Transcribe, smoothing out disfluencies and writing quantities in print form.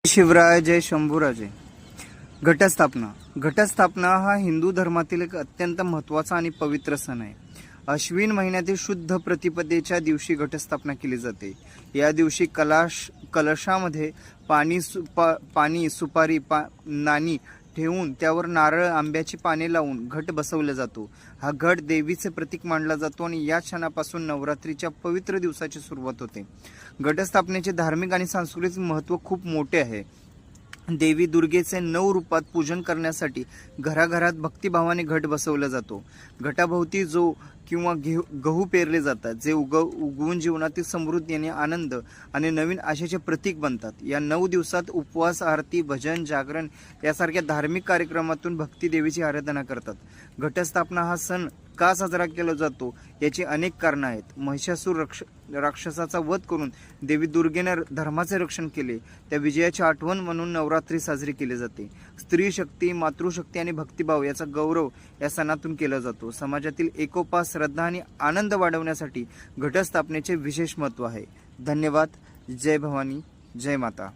शिवराय जय शंभूराजे. घटस्थापना हा हिंदू धर्मातील एक अत्यंत महत्त्वाचा आणि पवित्र सण आहे. अश्विन महिन्यातील शुद्ध प्रतिपदेच्या दिवशी घटस्थापना केली जाते. या दिवशी कलशामध्ये पाणी सुपारी नाणी ठेवून त्यावर नारळ आंब्याची पाने लावून घट बसवला जातो. हा घट देवीचे प्रतीक मानला जातो आणि या क्षणापासून नवरात्रीच्या पवित्र दिवसाची सुरुवात होते. घटस्थापनेचे धार्मिक आणि सांस्कृतिक महत्त्व खूप मोठे आहे. देवी दुर्गेचे 9 रूपात पूजन करण्यासाठी घराघरात भक्तिभावाने घट बसवला जातो. घटाभोवती जो किंवा गहू पेरले जातात, जे उगवून जीवनातील समृद्धी आणि आनंद आणि नवीन आशेचे प्रतीक बनतात. या 9 दिवसात उपवास, आरती, भजन, जागरण यासारख्या धार्मिक कार्यक्रमातून भक्ती देवीची आराधना करतात. घटस्थापना हा सण का साजरा केला जातो याची अनेक कारणं आहेत. महिषासूर राक्षसाचा वध करून देवी दुर्गेने धर्माचे रक्षण केले, त्या विजयाची आठवण म्हणून नवरात्री साजरी केली जाते. स्त्री शक्ती, मातृशक्ती आणि भक्तिभाव याचा गौरव या सणातून केला जातो. समाजातील एकोपा, श्रद्धा आणि आनंद वाढवण्यासाठी घटस्थापनेचे विशेष महत्त्व आहे. धन्यवाद. जय भवानी, जय माता.